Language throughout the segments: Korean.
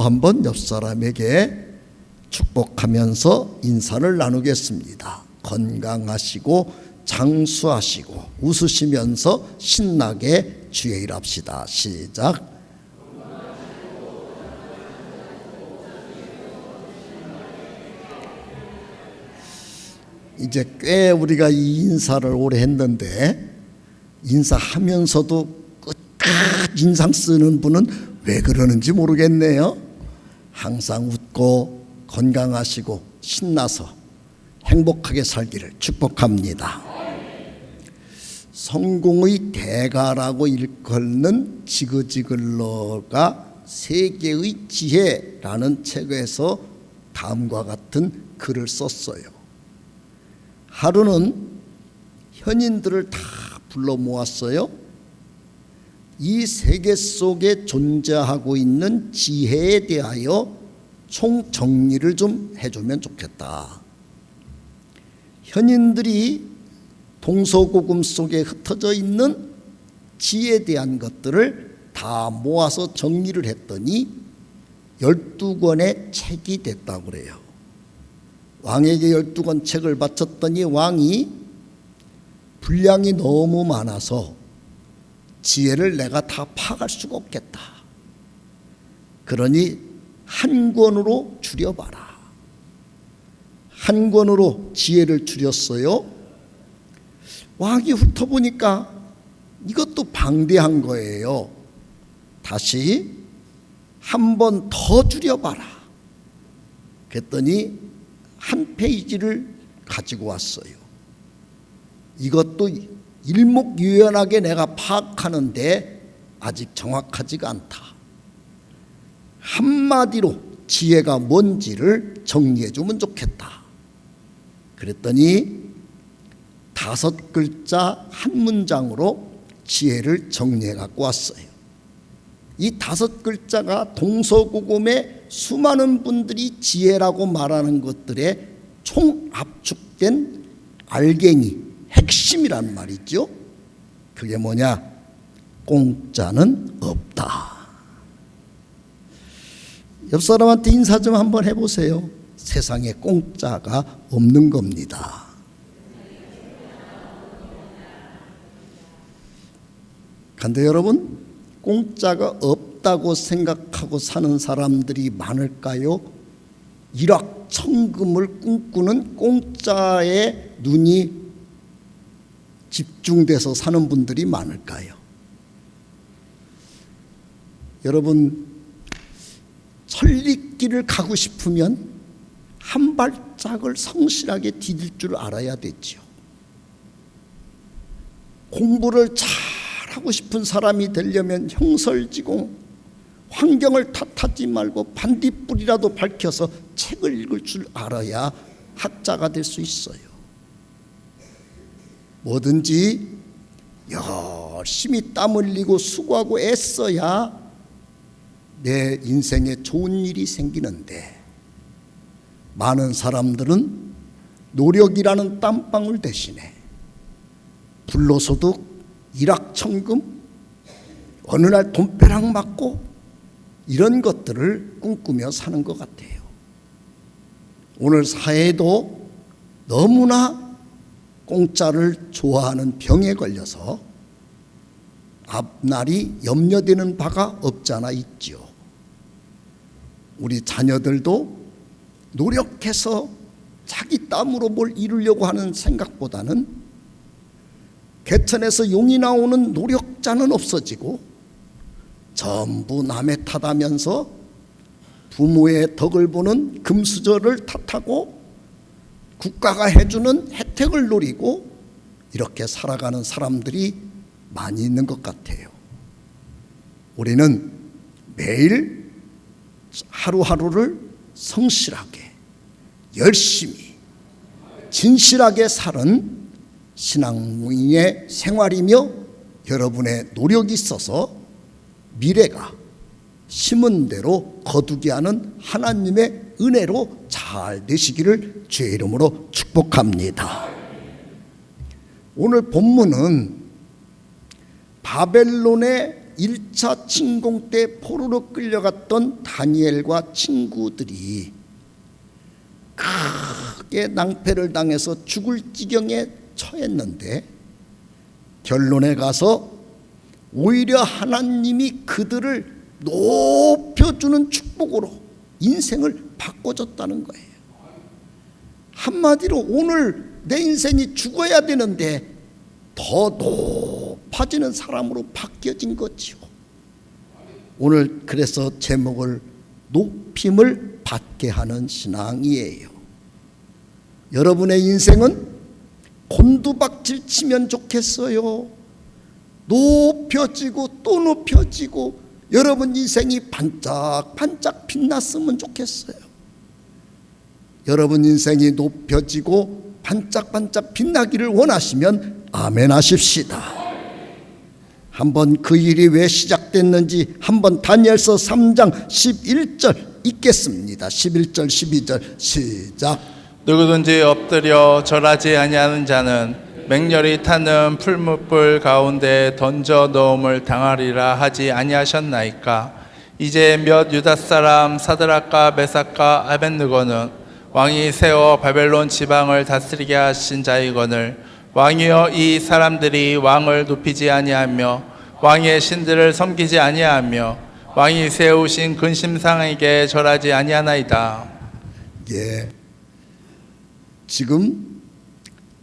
한번 옆 사람에게 축복하면서 인사를 나누겠습니다. 건강하시고 장수하시고 웃으시면서 신나게 주의 일 합시다. 시작. 이제 꽤 우리가 이 인사를 오래 했는데, 인사하면서도 끝까지 인상 쓰는 분은 왜 그러는지 모르겠네요. 항상 웃고 건강하시고 신나서 행복하게 살기를 축복합니다. 성공의 대가라고 일컫는 지그지글러가 세계의 지혜라는 책에서 다음과 같은 글을 썼어요. 하루는 현인들을 다 불러 모았어요. 이 세계 속에 존재하고 있는 지혜에 대하여 총정리를 좀 해주면 좋겠다. 현인들이 동서고금 속에 흩어져 있는 지혜에 대한 것들을 다 모아서 정리를 했더니 12권의 책이 됐다고 그래요. 왕에게 12권 책을 바쳤더니 왕이 분량이 너무 많아서 지혜를 내가 다 파악할 수가 없겠다. 그러니 한 권으로 줄여봐라. 한 권으로 지혜를 줄였어요. 왕이 훑어보니까 이것도 방대한 거예요. 다시 한 번 더 줄여봐라. 그랬더니 한 페이지를 가지고 왔어요. 이것도 일목요연하게 내가 파악하는데 아직 정확하지가 않다. 한마디로 지혜가 뭔지를 정리해 주면 좋겠다. 그랬더니 5글자 한 문장으로 지혜를 정리해 갖고 왔어요. 이 5글자가 동서고금의 수많은 분들이 지혜라고 말하는 것들의 총압축된 알갱이, 핵심이란 말이죠. 그게 뭐냐? 공짜는 없다. 옆 사람한테 인사 좀 한번 해보세요. 세상에 공짜가 없는 겁니다. 그런데 여러분, 공짜가 없다고 생각하고 사는 사람들이 많을까요? 일확천금을 꿈꾸는 공짜에 눈이 집중돼서 사는 분들이 많을까요? 여러분, 천리길을 가고 싶으면 한 발짝을 성실하게 디딜 줄 알아야 되죠. 공부를 잘하고 싶은 사람이 되려면 형설지공, 환경을 탓하지 말고 반딧불이라도 밝혀서 책을 읽을 줄 알아야 학자가 될 수 있어요. 뭐든지 열심히 땀 흘리고 수고하고 애써야 내 인생에 좋은 일이 생기는데, 많은 사람들은 노력이라는 땀방울 대신에 불로소득, 일확천금, 어느 날 돈벼락 맞고 이런 것들을 꿈꾸며 사는 것 같아요. 오늘 사회도 너무나 공짜를 좋아하는 병에 걸려서 앞날이 염려되는 바가 없잖아 있죠. 우리 자녀들도 노력해서 자기 땀으로 뭘 이루려고 하는 생각보다는 개천에서 용이 나오는 노력자는 없어지고 전부 남의 탓하면서 부모의 덕을 보는 금수저를 탓하고 국가가 해주는 혜택을 노리고 이렇게 살아가는 사람들이 많이 있는 것 같아요. 우리는 매일 하루하루를 성실하게, 열심히, 진실하게 사는 신앙인의 생활이며 여러분의 노력이 있어서 미래가 심은 대로 거두게 하는 하나님의 은혜로 잘 되시기를 주의 이름으로 축복합니다. 오늘 본문은 바벨론의 1차 침공 때 포로로 끌려갔던 다니엘과 친구들이 크게 낭패를 당해서 죽을 지경에 처했는데 결론에 가서 오히려 하나님이 그들을 높여주는 축복으로 인생을 바꿔줬다는 거예요. 한마디로 오늘 내 인생이 죽어야 되는데 더 높아지는 사람으로 바뀌어진 거지요. 오늘 그래서 제목을 높임을 받게 하는 신앙이에요. 여러분의 인생은 곤두박질 치면 좋겠어요? 높여지고 또 높여지고 여러분 인생이 반짝반짝 빛났으면 좋겠어요. 여러분 인생이 높여지고 반짝반짝 빛나기를 원하시면 아멘 하십시다. 한번 그 일이 왜 시작됐는지 한번 다니엘서 3장 11절 읽겠습니다. 11절 12절 시작. 누구든지 엎드려 절하지 아니하는 자는 맹렬히 타는 풀무불 가운데 던져 넣음을 당하리라 하지 아니하셨나이까. 이제 몇 유다 사람 사드락과 메삭과 아벳느고는 왕이 세워 바벨론 지방을 다스리게 하신 자이거늘 왕이여 이 사람들이 왕을 높이지 아니하며 왕의 신들을 섬기지 아니하며 왕이 세우신 근심상에게 절하지 아니하나이다. 예, 지금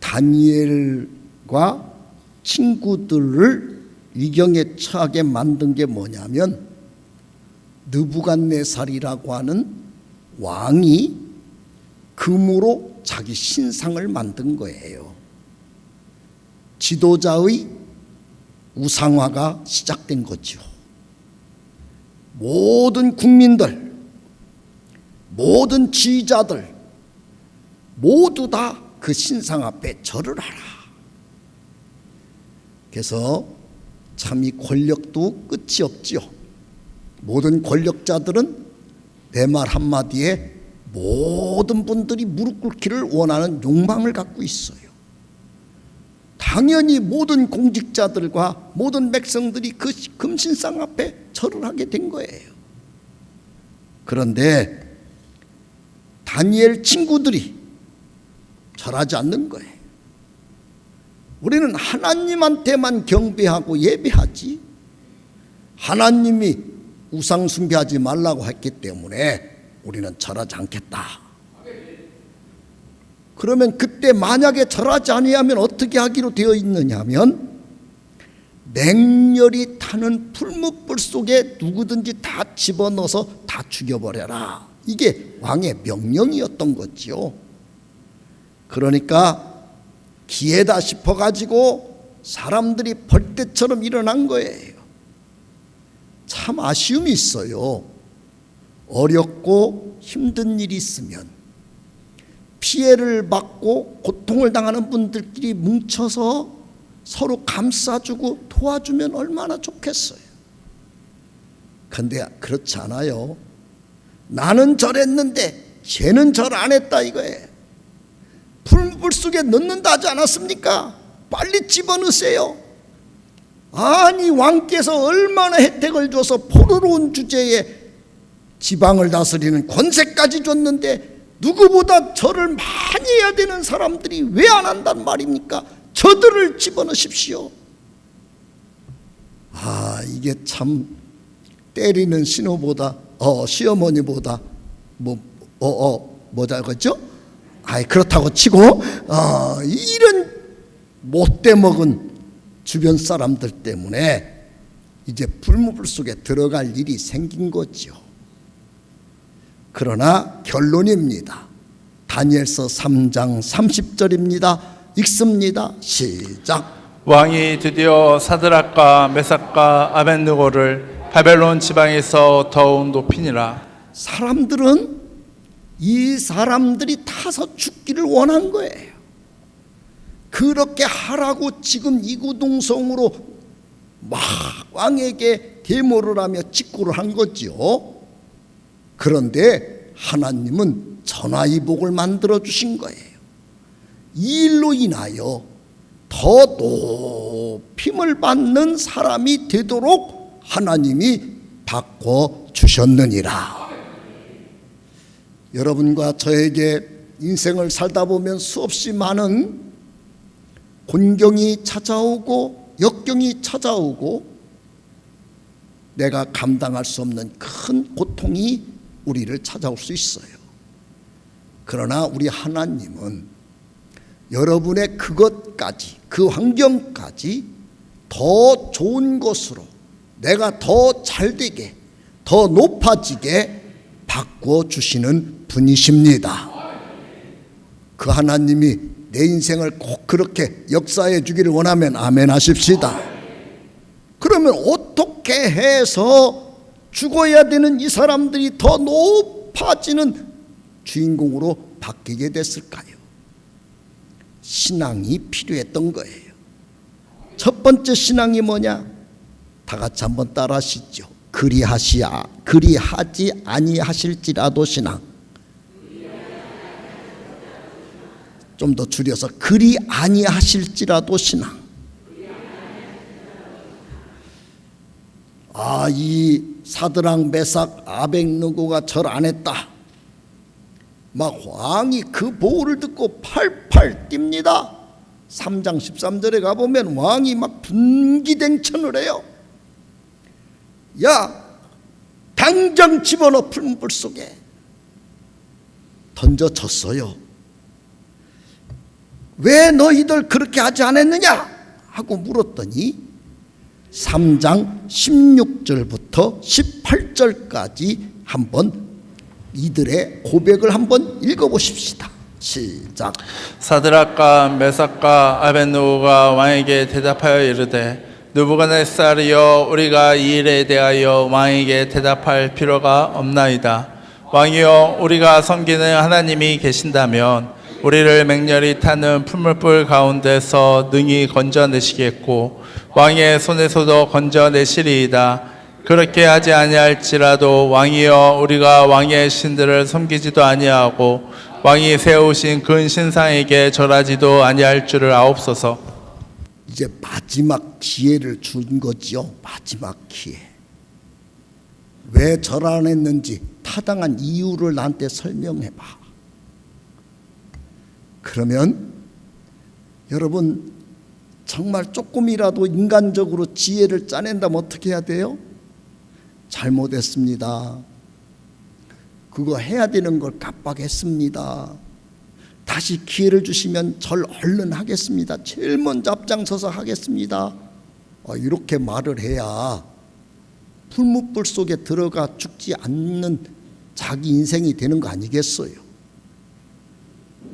다니엘과 친구들을 위경에 처하게 만든 게 뭐냐면 느부갓네살이라고 하는 왕이 금으로 자기 신상을 만든 거예요. 지도자의 우상화가 시작된 거죠. 모든 국민들, 모든 지휘자들 모두 다 그 신상 앞에 절을 하라. 그래서 참 이 권력도 끝이 없지요. 모든 권력자들은 내 말 한마디에 모든 분들이 무릎 꿇기를 원하는 욕망을 갖고 있어요. 당연히 모든 공직자들과 모든 백성들이 그 금신상 앞에 절을 하게 된 거예요. 그런데 다니엘 친구들이 절하지 않는 거예요. 우리는 하나님한테만 경배하고 예배하지 하나님이 우상 숭배하지 말라고 했기 때문에 우리는 절하지 않겠다. 그러면 그때 만약에 절하지 아니하면 어떻게 하기로 되어 있느냐면 맹렬히 타는 풀무불 속에 누구든지 다 집어넣어서 다 죽여버려라. 이게 왕의 명령이었던 거지요. 그러니까 기회다 싶어가지고 사람들이 벌떼처럼 일어난 거예요. 참 아쉬움이 있어요. 어렵고 힘든 일이 있으면 피해를 받고 고통을 당하는 분들끼리 뭉쳐서 서로 감싸주고 도와주면 얼마나 좋겠어요. 그런데 그렇지 않아요. 나는 절했는데 쟤는 절 안 했다 이거예요. 풀무불 속에 넣는다 하지 않았습니까? 빨리 집어넣으세요. 아니 왕께서 얼마나 혜택을 줘서 포로로운 주제에 지방을 다스리는 권세까지 줬는데 누구보다 절을 많이 해야 되는 사람들이 왜 안 한단 말입니까? 저들을 집어넣으십시오. 아, 이게 참 때리는 시어머니보다 뭐다 그랬죠? 그렇다고 치고 이런 못돼 먹은 주변 사람들 때문에 이제 풀무불 속에 들어갈 일이 생긴 거죠. 그러나 결론입니다. 다니엘서 3장 30절입니다. 읽습니다. 시작. 왕이 드디어 사드락과 메삭과 아벳느고를 바벨론 지방에서 더욱 높이니라. 사람들은 이 사람들이 타서 죽기를 원한 거예요. 그렇게 하라고 지금 이구동성으로 막 왕에게 계모를 하며 직고를 한 거지요. 그런데 하나님은 전화위복을 만들어 주신 거예요. 이 일로 인하여 더 높임을 받는 사람이 되도록 하나님이 바꿔주셨느니라. 여러분과 저에게 인생을 살다 보면 수없이 많은 곤경이 찾아오고 역경이 찾아오고 내가 감당할 수 없는 큰 고통이 우리를 찾아올 수 있어요. 그러나 우리 하나님은 여러분의 그것까지, 그 환경까지 더 좋은 것으로 내가 더 잘되게, 더 높아지게 바꿔주시는 분이십니다. 그 하나님이 내 인생을 꼭 그렇게 역사해 주기를 원하면 아멘 하십시다. 그러면 어떻게 해서 죽어야 되는 이 사람들이 더 높아지는 주인공으로 바뀌게 됐을까요? 신앙이 필요했던 거예요. 첫 번째 신앙이 뭐냐? 다 같이 한번 따라 하시죠. 그리하지 아니하실지라도 신앙. 좀 더 줄여서 그리 아니하실지라도 신앙. 이 사드락 메삭 아벳느고가 절 안 했다. 막 왕이 그 보고를 듣고 팔팔 뜁니다. 3장 13절에 가보면 왕이 막 분기댕천을 해요. 야, 당장 집어넣어 풀물 속에 던져졌어요. 왜 너희들 그렇게 하지 않았느냐 하고 물었더니 3장 16절부터 18절까지 한번 이들의 고백을 한번 읽어보십시다. 시작. 사드락과 메삭과 아벳느고가 왕에게 대답하여 이르되 느부갓네살이여, 우리가 이 일에 대하여 왕에게 대답할 필요가 없나이다. 왕이여, 우리가 섬기는 하나님이 계신다면 우리를 맹렬히 타는 풀물불 가운데서 능히 건져내시겠고 왕의 손에서도 건져내시리이다. 그렇게 하지 아니할지라도 왕이여, 우리가 왕의 신들을 섬기지도 아니하고 왕이 세우신 근 신상에게 절하지도 아니할 줄을 아옵소서. 이제 마지막 기회를 준 거지요. 마지막 기회. 왜 절 안 했는지 타당한 이유를 나한테 설명해봐. 그러면 여러분 정말 조금이라도 인간적으로 지혜를 짜낸다면 어떻게 해야 돼요? 잘못했습니다. 그거 해야 되는 걸 깜빡했습니다. 다시 기회를 주시면 절 얼른 하겠습니다. 제일 먼저 앞장서서 하겠습니다. 이렇게 말을 해야 풀무불 속에 들어가 죽지 않는 자기 인생이 되는 거 아니겠어요?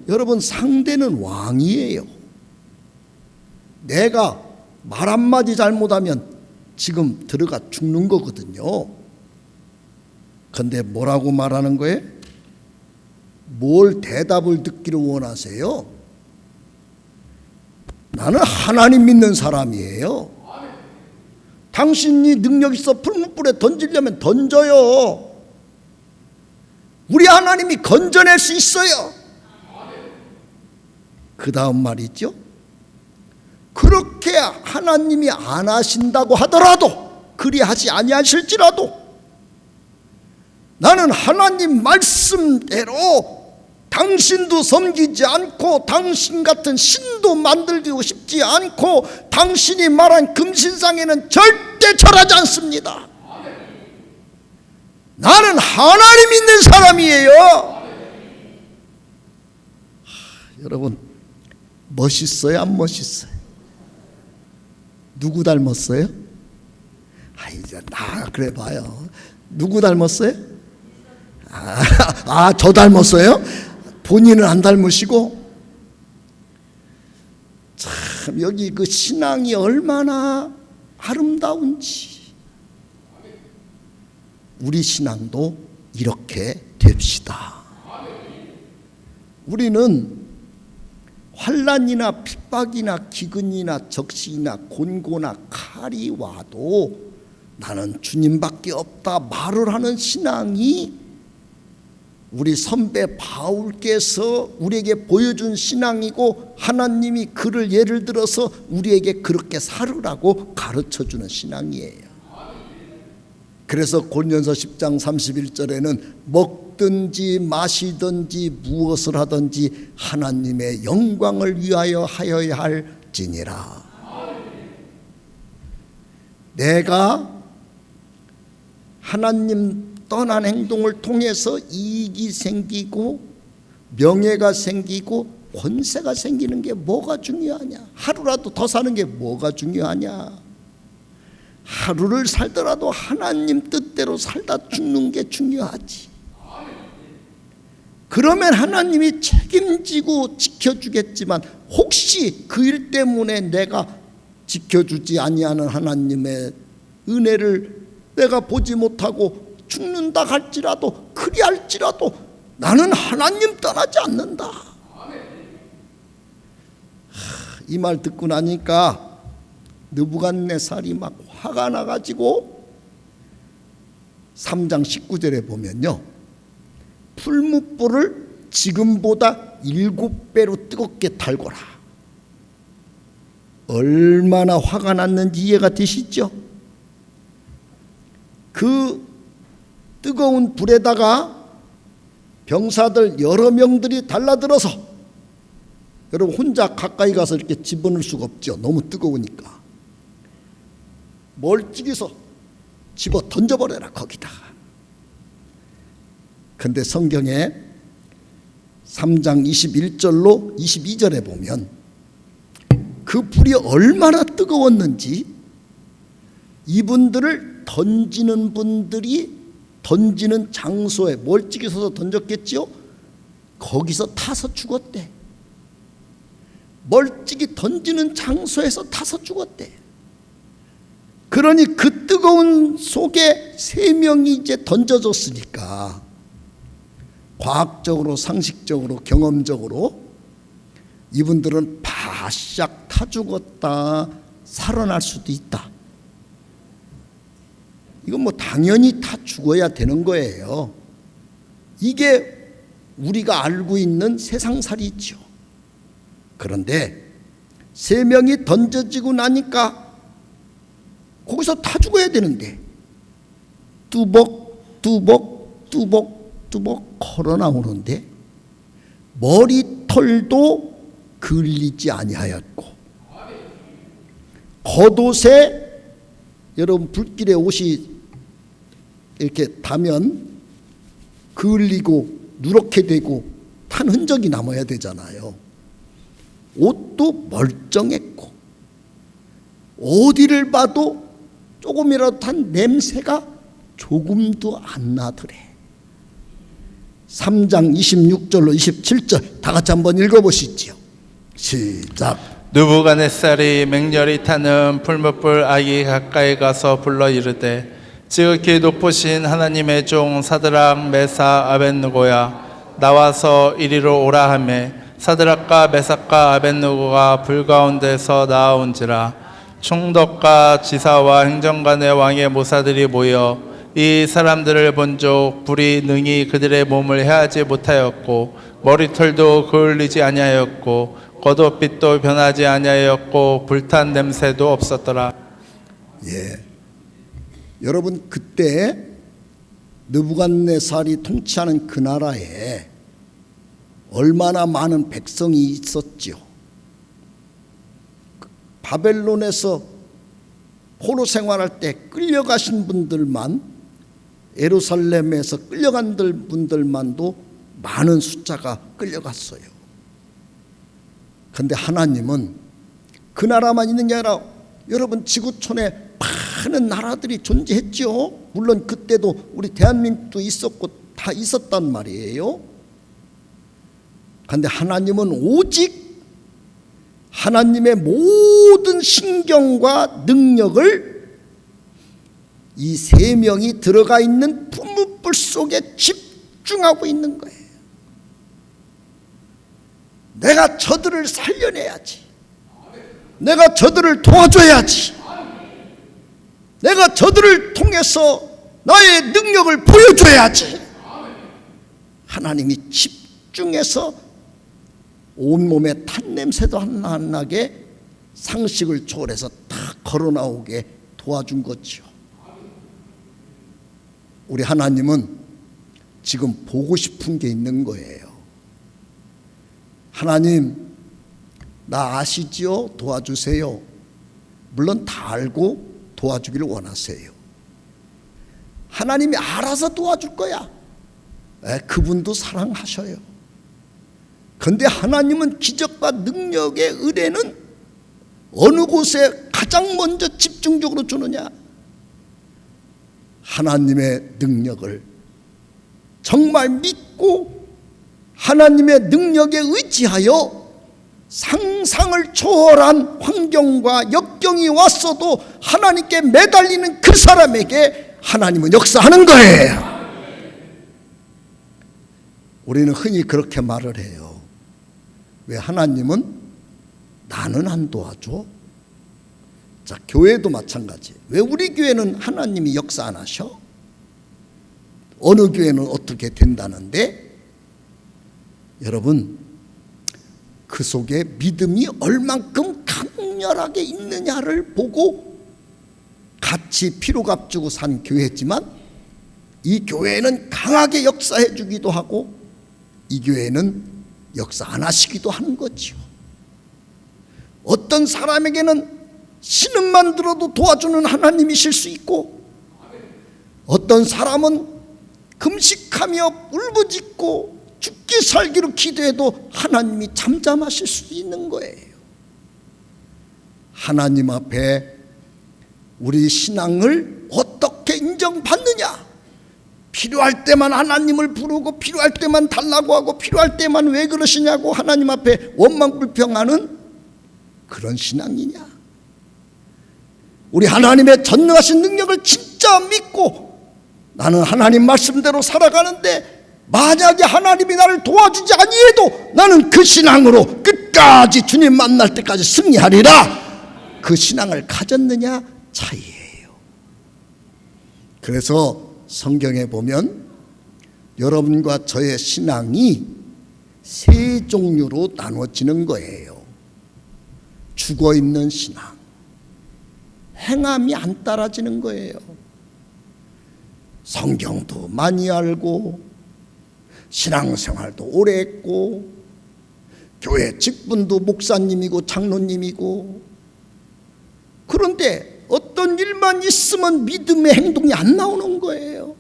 여러분, 상대는 왕이에요. 내가 말 한마디 잘못하면 지금 들어가 죽는 거거든요. 근데 뭐라고 말하는 거예요? 뭘 대답을 듣기를 원하세요? 나는 하나님 믿는 사람이에요. 당신이 능력 있어 풀무불에 던지려면 던져요. 우리 하나님이 건져낼 수 있어요. 그 다음 말이죠. 그렇게 하나님이 안 하신다고 하더라도, 그리하지 아니하실지라도 나는 하나님 말씀대로 당신도 섬기지 않고 당신 같은 신도 만들고 싶지 않고 당신이 말한 금신상에는 절대 절하지 않습니다. 나는 하나님 믿는 사람이에요. 여러분, 멋있어요? 안 멋있어요? 누구 닮았어요? 이제 그래 봐요. 누구 닮았어요? 저 닮았어요? 본인은 안 닮으시고? 참, 여기 그 신앙이 얼마나 아름다운지. 우리 신앙도 이렇게 됩시다. 우리는 환난이나 핍박이나 기근이나 적신이나 곤고나 칼이 와도 나는 주님밖에 없다 말을 하는 신앙이 우리 선배 바울께서 우리에게 보여준 신앙이고, 하나님이 그를 예를 들어서 우리에게 그렇게 살으라고 가르쳐주는 신앙이에요. 그래서 고린도전서 10장 31절에는 먹든지 마시든지 무엇을 하든지 하나님의 영광을 위하여 하여야 할지니라. 내가 하나님 떠난 행동을 통해서 이익이 생기고 명예가 생기고 권세가 생기는 게 뭐가 중요하냐? 하루라도 더 사는 게 뭐가 중요하냐? 하루를 살더라도 하나님 뜻대로 살다 죽는 게 중요하지. 그러면 하나님이 책임지고 지켜주겠지만 혹시 그 일 때문에 내가 지켜주지 아니하는 하나님의 은혜를 내가 보지 못하고 죽는다 할지라도 그리할지라도 나는 하나님 떠나지 않는다. 이 말 듣고 나니까 느부갓네살이 막 화가 나가지고 3장 19절에 보면요, 풀무불을 지금보다 7배로 뜨겁게 달거라. 얼마나 화가 났는지 이해가 되시죠? 그 뜨거운 불에다가 병사들 여러 명들이 달라들어서, 여러분 혼자 가까이 가서 이렇게 집어넣을 수가 없죠. 너무 뜨거우니까. 멀찍이서 집어 던져버려라 거기다가. 근데 성경에 3장 21절로 22절에 보면 그 불이 얼마나 뜨거웠는지 이분들을 던지는 분들이 던지는 장소에 멀찍이 서서 던졌겠지요. 거기서 타서 죽었대. 멀찍이 던지는 장소에서 타서 죽었대. 그러니 그 뜨거운 속에 3명이 이제 던져졌으니까 과학적으로 상식적으로 경험적으로 이분들은 바싹 타 죽었다, 살아날 수도 있다. 이건 뭐 당연히 다 죽어야 되는 거예요. 이게 우리가 알고 있는 세상살이죠. 그런데 3명이 던져지고 나니까 거기서 다 죽어야 되는데 뚜벅 걸어 나오는데 머리털도 그을리지 아니하였고, 겉옷에 여러분 불길에 옷이 이렇게 타면 그을리고 누렇게 되고 탄 흔적이 남아야 되잖아요. 옷도 멀쩡했고 어디를 봐도 조금이라도 탄 냄새가 조금도 안 나더래. 3장 26절로 27절 다 같이 한번 읽어보시죠. 시작. 느부갓네살이 맹렬히 타는 풀무불 아기 가까이 가서 불러 이르되, 지극히 높으신 하나님의 종 사드락 메사 아벳느고야, 나와서 이리로 오라 하매 사드락과 메삭과 아벳느고가 불 가운데서 나아온지라. 총독과 지사와 행정관의 왕의 모사들이 모여 이 사람들을 본즉 불이 능히 그들의 몸을 해하지 못하였고 머리털도 그을리지 아니하였고 겉옷빛도 변하지 아니하였고 불탄 냄새도 없었더라. 예, 여러분 그때 느부갓네살이 통치하는 그 나라에 얼마나 많은 백성이 있었지요. 바벨론에서 포로 생활할 때 끌려가신 분들만, 예루살렘에서 끌려간 분들만도 많은 숫자가 끌려갔어요. 그런데 하나님은 그 나라만 있는 게 아니라 여러분 지구촌에 많은 나라들이 존재했죠. 물론 그때도 우리 대한민국도 있었고 다 있었단 말이에요. 그런데 하나님은 오직 하나님의 모든 신경과 능력을 이 3명이 들어가 있는 풀무불 속에 집중하고 있는 거예요. 내가 저들을 살려내야지. 내가 저들을 도와줘야지. 내가 저들을 통해서 나의 능력을 보여줘야지. 하나님이 집중해서 온몸에 탄 냄새도 안 나게 상식을 초월해서 다 걸어 나오게 도와준 거죠. 우리 하나님은 지금 보고 싶은 게 있는 거예요. 하나님, 나 아시지요? 도와주세요. 물론 다 알고 도와주기를 원하세요. 하나님이 알아서 도와줄 거야. 그분도 사랑하셔요. 그런데 하나님은 기적과 능력의 은혜는 어느 곳에 가장 먼저 집중적으로 주느냐? 하나님의 능력을 정말 믿고 하나님의 능력에 의지하여 상상을 초월한 환경과 역경이 왔어도 하나님께 매달리는 그 사람에게 하나님은 역사하는 거예요. 우리는 흔히 그렇게 말을 해요. 왜 하나님은 나는 안 도와줘? 자, 교회도 마찬가지. 왜 우리 교회는 하나님이 역사 안 하셔? 어느 교회는 어떻게 된다는데? 여러분, 그 속에 믿음이 얼만큼 강렬하게 있느냐를 보고 같이 피로값 주고 산 교회지만 이 교회는 강하게 역사해 주기도 하고 이 교회는 역사 안 하시기도 하는 거지요. 어떤 사람에게는 신음만 들어도 도와주는 하나님이실 수 있고 어떤 사람은 금식하며 울부짖고 죽기 살기로 기도해도 하나님이 잠잠하실 수 있는 거예요. 하나님 앞에 우리 신앙을 어떻게 인정받느냐? 필요할 때만 하나님을 부르고 필요할 때만 달라고 하고 필요할 때만 왜 그러시냐고 하나님 앞에 원망불평하는 그런 신앙이냐? 우리 하나님의 전능하신 능력을 진짜 믿고 나는 하나님 말씀대로 살아가는데 만약에 하나님이 나를 도와주지 아니해도 나는 그 신앙으로 끝까지 주님 만날 때까지 승리하리라. 그 신앙을 가졌느냐 차이예요. 그래서 성경에 보면 여러분과 저의 신앙이 세 종류로 나눠지는 거예요. 죽어있는 신앙, 행함이 안 따라지는 거예요. 성경도 많이 알고 신앙생활도 오래 했고 교회 직분도 목사님이고 장로님이고 그런데 어떤 일만 있으면 믿음의 행동이 안 나오는 거예요.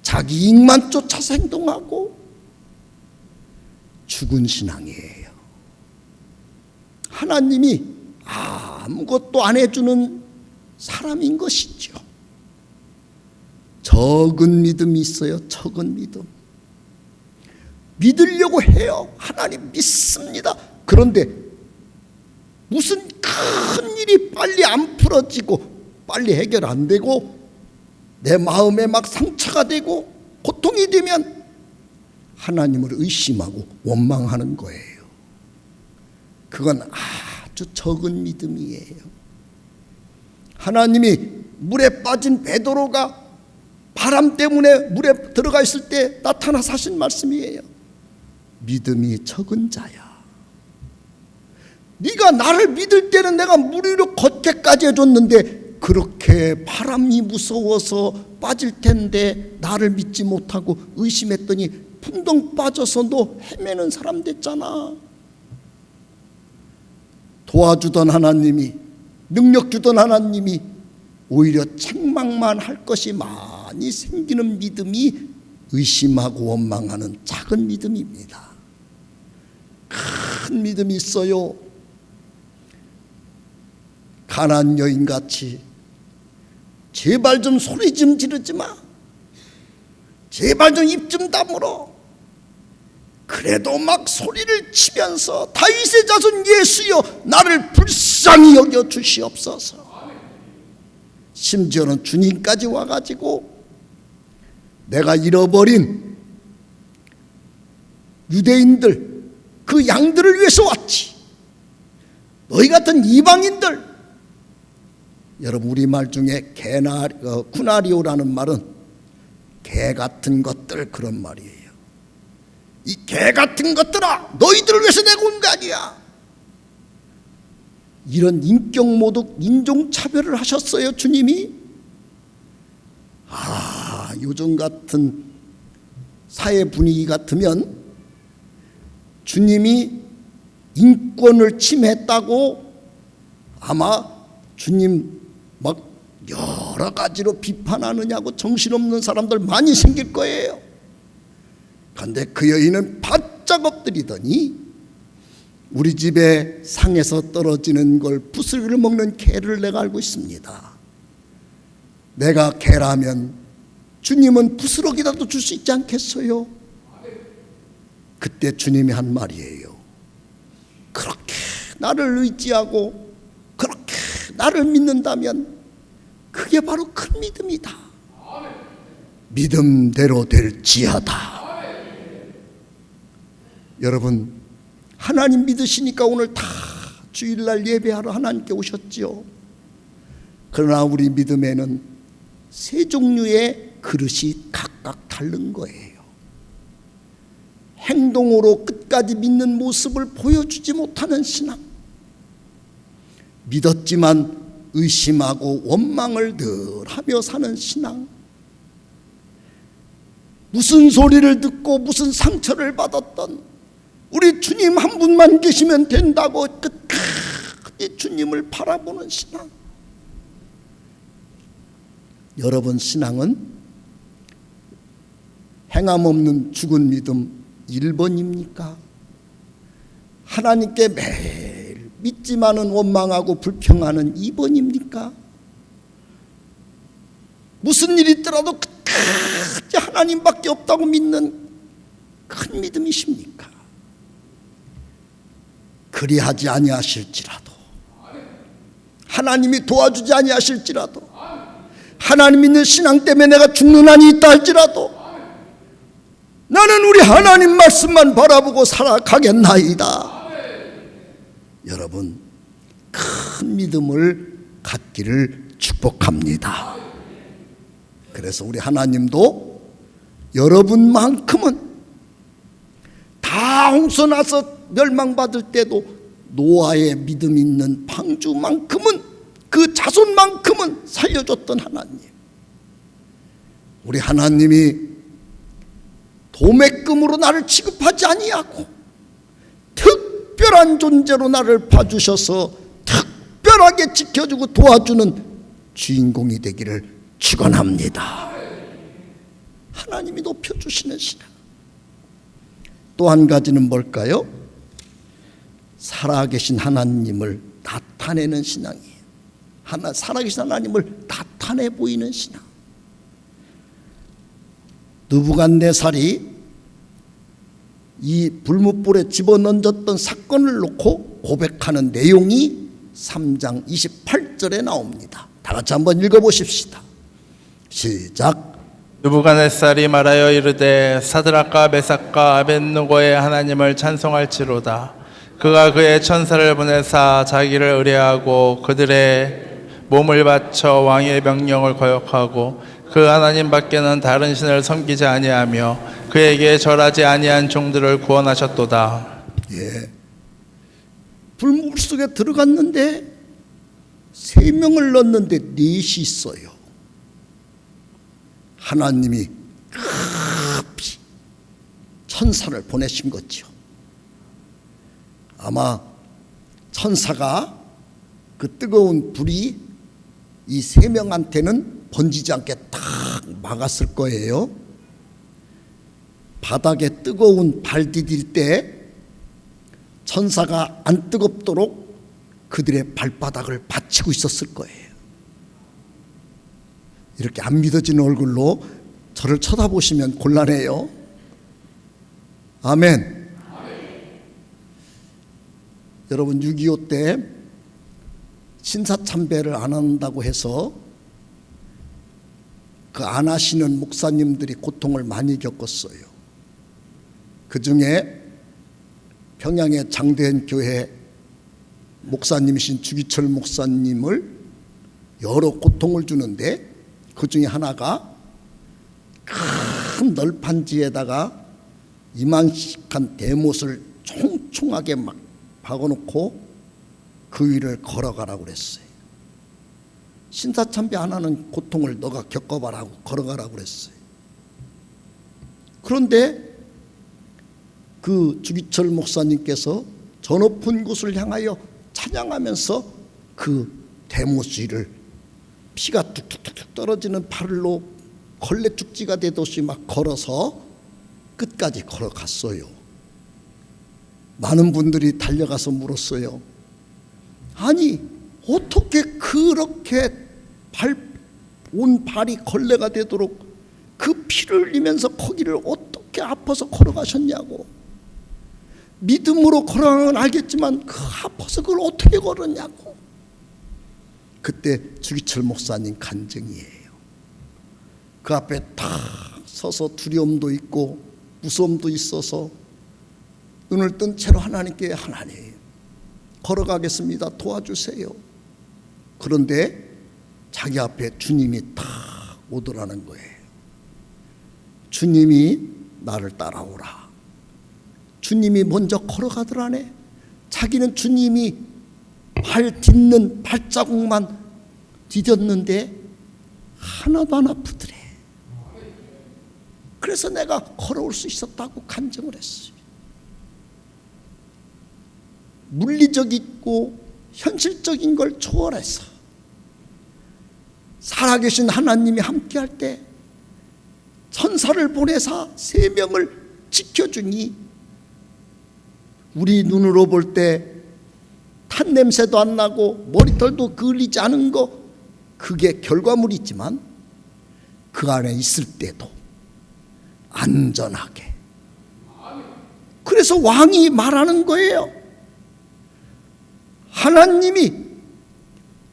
자기 이익만 쫓아서 행동하고 죽은 신앙이에요. 하나님이 아무것도 안 해주는 사람인 것이죠. 적은 믿음이 있어요. 적은 믿음. 믿으려고 해요. 하나님 믿습니다. 그런데 무슨 큰 일이 빨리 안 풀어지고 빨리 해결 안 되고 내 마음에 막 상처가 되고 고통이 되면 하나님을 의심하고 원망하는 거예요. 그건 아주 적은 믿음이에요. 하나님이 물에 빠진 베드로가 바람 때문에 물에 들어가 있을 때 나타나서 하신 말씀이에요. 믿음이 적은 자야. 네가 나를 믿을 때는 내가 물 위로 걷게까지 해줬는데 그렇게 바람이 무서워서 빠질 텐데 나를 믿지 못하고 의심했더니 풍덩 빠져서 너 헤매는 사람 됐잖아. 도와주던 하나님이, 능력 주던 하나님이 오히려 책망만 할 것이 많이 생기는 믿음이 의심하고 원망하는 작은 믿음입니다. 큰 믿음이 있어요. 가난안 여인같이 제발 좀 소리 좀 지르지 마. 제발 좀 입 좀 다물어. 그래도 막 소리를 치면서 다윗의 자손 예수여 나를 불쌍히 여겨 주시옵소서. 심지어는 주님까지 와가지고 내가 잃어버린 유대인들 그 양들을 위해서 왔지. 너희 같은 이방인들, 여러분 우리말 중에 쿠나리오라는 말은 개 같은 것들 그런 말이에요. 이 개 같은 것들아 너희들을 위해서 내가 온 거 아니야. 이런 인격모독 인종차별을 하셨어요 주님이. 요즘 같은 사회 분위기 같으면 주님이 인권을 침해했다고 아마 주님 막 여러 가지로 비판하느냐고 정신없는 사람들 많이 생길 거예요. 그런데 그 여인은 바짝 엎드리더니 우리 집에 상에서 떨어지는 걸 부스러기를 먹는 개를 내가 알고 있습니다. 내가 개라면 주님은 부스러기라도 줄 수 있지 않겠어요? 그때 주님이 한 말이에요. 그렇게 나를 의지하고 그렇게 나를 믿는다면 그게 바로 큰 믿음이다. 믿음대로 될지어다. 여러분, 하나님 믿으시니까 오늘 다 주일날 예배하러 하나님께 오셨지요. 그러나 우리 믿음에는 세 종류의 그릇이 각각 다른 거예요. 행동으로 끝까지 믿는 모습을 보여주지 못하는 신앙, 믿었지만 의심하고 원망을 늘 하며 사는 신앙, 무슨 소리를 듣고 무슨 상처를 받았던 우리 주님 한 분만 계시면 된다고 끝까지 주님을 바라보는 신앙. 여러분, 신앙은 행함 없는 죽은 믿음 1번입니까? 하나님께 매일 믿지만은 원망하고 불평하는 2번입니까? 무슨 일이 있더라도 끝까지 하나님밖에 없다고 믿는 큰 믿음이십니까? 그리하지 아니하실지라도, 하나님이 도와주지 아니하실지라도, 하나님 믿는 신앙 때문에 내가 죽는 한이 있다 할지라도 나는 우리 하나님 말씀만 바라보고 살아가겠나이다. 여러분, 큰 믿음을 갖기를 축복합니다. 그래서 우리 하나님도 여러분만큼은 다 홍수 나서 멸망받을 때도 노아의 믿음 있는 방주만큼은, 그 자손만큼은 살려줬던 하나님. 우리 하나님이 도매금으로 나를 취급하지 아니하고 특별한 존재로 나를 봐주셔서 특별하게 지켜주고 도와주는 주인공이 되기를 축원합니다. 하나님이 높여주시는 신앙. 또 한 가지는 뭘까요? 살아계신 하나님을 나타내는 신앙이에요. 살아계신 하나님을 나타내 보이는 신앙. 느부갓네살이 이 불뭇불에 집어넣어졌던 사건을 놓고 고백하는 내용이 3장 28절에 나옵니다. 다 같이 한번 읽어보십시다. 시작. 느부갓네살이 말하여 이르되 사드락과 메삭과 아벳느고의 하나님을 찬송할지로다. 그가 그의 천사를 보내사 자기를 의뢰하고 그들의 몸을 바쳐 왕의 명령을 거역하고 그 하나님 밖에는 다른 신을 섬기지 아니하며 그에게 절하지 아니한 종들을 구원하셨도다. 예. 불물 속에 들어갔는데 3명을 넣었는데 4이 있어요. 하나님이 급히 천사를 보내신 거죠. 아마 천사가 그 뜨거운 불이 이 3명한테는 번지지 않게 딱 막았을 거예요. 바닥에 뜨거운 발 디딜 때 천사가 안 뜨겁도록 그들의 발바닥을 받치고 있었을 거예요. 이렇게 안 믿어지는 얼굴로 저를 쳐다보시면 곤란해요. 아멘. 여러분, 6.25 때 신사참배를 안 한다고 해서 그 안 하시는 목사님들이 고통을 많이 겪었어요. 그 중에 평양의 장대현 교회 목사님이신 주기철 목사님을 여러 고통을 주는데, 그 중에 하나가 큰 널판지에다가 이만씩한 대못을 총총하게 막 박아놓고 그 위를 걸어가라고 그랬어요. 신사참배 안 하는 고통을 너가 겪어봐라고 걸어가라고 그랬어요. 그런데 그 주기철 목사님께서 저 높은 곳을 향하여 찬양하면서 그 대모씨를 피가 뚝뚝뚝 떨어지는 발로 걸레쭉지가 되듯이 막 걸어서 끝까지 걸어갔어요. 많은 분들이 달려가서 물었어요. 아니 어떻게 그렇게 온 발이 걸레가 되도록 그 피를 흘리면서 거기를 어떻게 아파서 걸어가셨냐고. 믿음으로 걸어가는 건 알겠지만 그 아파서 그걸 어떻게 걸었냐고. 그때 주기철 목사님 간증이에요. 그 앞에 딱 서서 두려움도 있고 무서움도 있어서 눈을 뜬 채로 하나님께, 하나님 걸어가겠습니다, 도와주세요. 그런데 자기 앞에 주님이 딱 오더라는 거예요. 주님이 나를 따라오라. 주님이 먼저 걸어가더라네. 자기는 주님이 발 딛는 발자국만 디뎠는데 하나도 안 아프더래. 그래서 내가 걸어올 수 있었다고 간증을 했어요. 물리적이고 현실적인 걸 초월해서 살아계신 하나님이 함께할 때 천사를 보내사 3명을 지켜주니 우리 눈으로 볼 때 탄 냄새도 안 나고 머리털도 그을리지 않은 거, 그게 결과물이지만 그 안에 있을 때도 안전하게. 그래서 왕이 말하는 거예요. 하나님이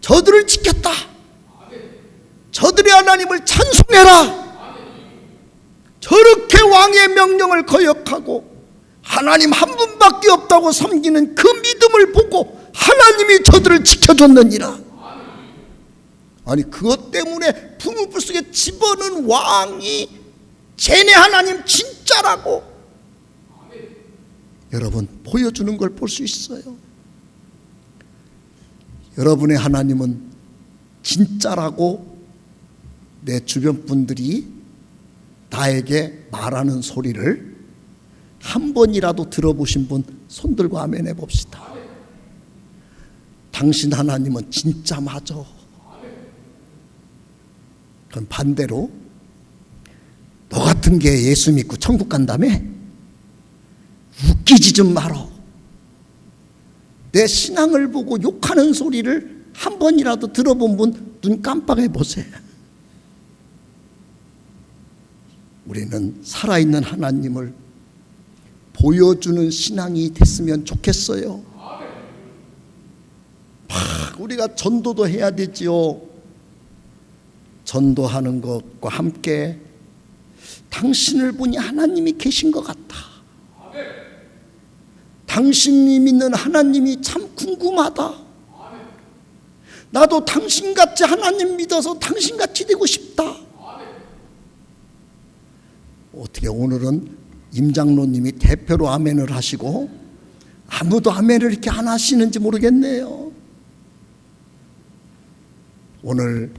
저들을 지켰다. 저들의 하나님을 찬송해라. 저렇게 왕의 명령을 거역하고 하나님 한 분밖에 없다고 섬기는 그 믿음을 보고 하나님이 저들을 지켜줬느니라. 아니 그것 때문에 풀무불 속에 집어넣은 왕이 쟤네 하나님 진짜라고 여러분 보여주는 걸 볼 수 있어요. 여러분의 하나님은 진짜라고 내 주변 분들이 나에게 말하는 소리를 한 번이라도 들어보신 분 손들고 아멘 해봅시다. 당신 하나님은 진짜 맞아. 그럼 반대로 너 같은 게 예수 믿고 천국 간다며? 웃기지 좀 말어. 내 신앙을 보고 욕하는 소리를 한 번이라도 들어본 분 눈 깜빡해 보세요. 우리는 살아있는 하나님을 보여주는 신앙이 됐으면 좋겠어요. 우리가 전도도 해야 되지요. 전도하는 것과 함께 당신을 보니 하나님이 계신 것 같다. 당신이 믿는 하나님이 참 궁금하다. 나도 당신같이 하나님 믿어서 당신같이 되고 싶다. 어떻게 오늘은 임장로님이 대표로 아멘을 하시고 아무도 아멘을 이렇게 안 하시는지 모르겠네요. 오늘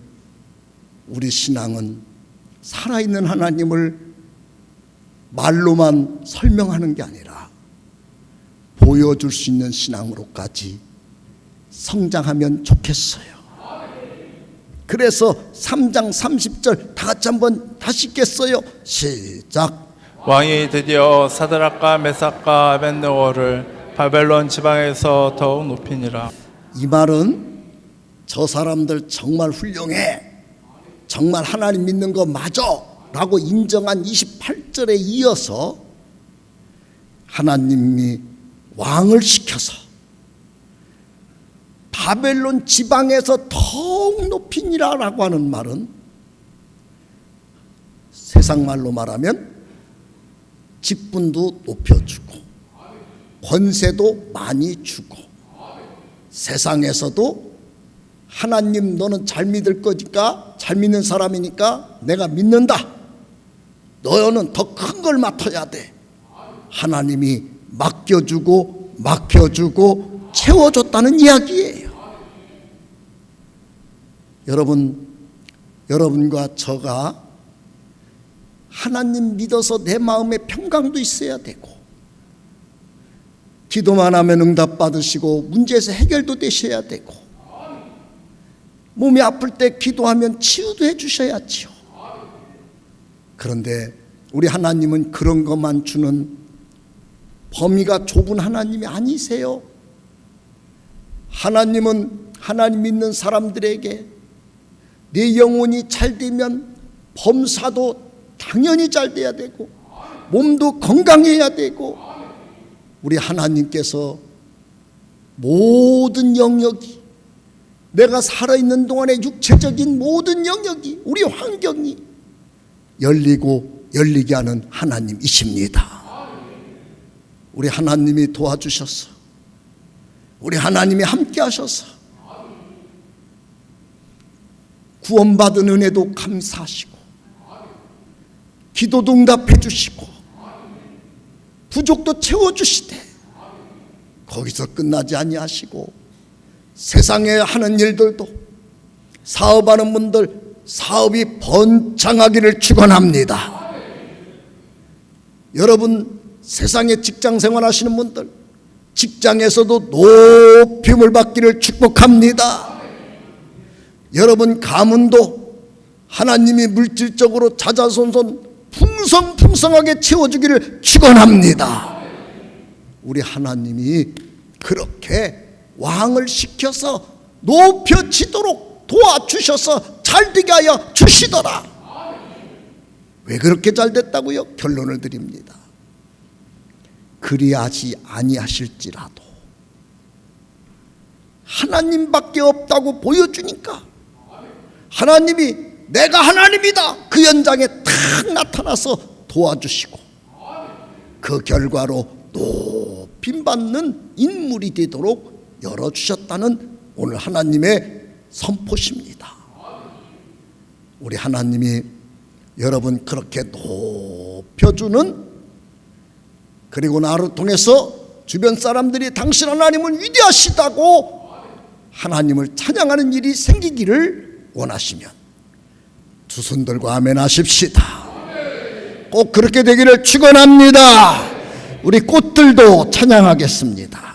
우리 신앙은 살아있는 하나님을 말로만 설명하는 게 아니라 보여줄 수 있는 신앙으로까지 성장하면 좋겠어요. 그래서 3장 30절 다 같이 한번 다시 읽겠어요. 시작. 왕이 드디어 사드락과 메삭과 아벳느고를 바벨론 지방에서 더욱 높이니라. 이 말은 저 사람들 정말 훌륭해, 정말 하나님 믿는 거 맞아 라고 인정한 28절에 이어서 하나님이 왕을 시켜서 바벨론 지방에서 더욱 높이니라 라고 하는 말은 세상 말로 말하면 직분도 높여주고 권세도 많이 주고 세상에서도 하나님 너는 잘 믿을 거니까, 잘 믿는 사람이니까 내가 믿는다, 너는 더 큰 걸 맡아야 돼, 하나님이 맡겨주고 맡겨주고 채워줬다는 이야기예요. 여러분과 저가 하나님 믿어서 내 마음에 평강도 있어야 되고, 기도만 하면 응답 받으시고 문제에서 해결도 되셔야 되고, 몸이 아플 때 기도하면 치유도 해주셔야지요. 그런데 우리 하나님은 그런 것만 주는 범위가 좁은 하나님이 아니세요. 하나님은 하나님 믿는 사람들에게 내 영혼이 잘 되면 범사도 당연히 잘 돼야 되고, 몸도 건강해야 되고, 우리 하나님께서 모든 영역이, 내가 살아있는 동안의 육체적인 모든 영역이, 우리 환경이 열리고 열리게 하는 하나님이십니다. 우리 하나님이 도와주셔서, 우리 하나님이 함께 하셔서 구원받은 은혜도 감사하시고, 기도도 응답해 주시고, 부족도 채워주시되, 거기서 끝나지 아니하시고 세상에 하는 일들도, 사업하는 분들 사업이 번창하기를 축원합니다. 여러분, 세상에 직장생활 하시는 분들 직장에서도 높임을 받기를 축복합니다. 여러분 가문도 하나님이 물질적으로 자자손손 풍성풍성하게 채워주기를 축원합니다. 우리 하나님이 그렇게 왕을 시켜서 높여지도록 도와주셔서 잘되게 하여 주시더라. 왜 그렇게 잘됐다고요? 결론을 드립니다. 그리하지 아니하실지라도 하나님밖에 없다고 보여주니까, 하나님이 내가 하나님이다 그 현장에 탁 나타나서 도와주시고, 그 결과로 높임받는 인물이 되도록 열어주셨다는 오늘 하나님의 선포십니다. 우리 하나님이 여러분 그렇게 높여주는, 그리고 나를 통해서 주변 사람들이 당신 하나님은 위대하시다고 하나님을 찬양하는 일이 생기기를 원하시면 두 손 들고 아멘 하십시다. 꼭 그렇게 되기를 축원합니다. 우리 꽃들도 찬양하겠습니다.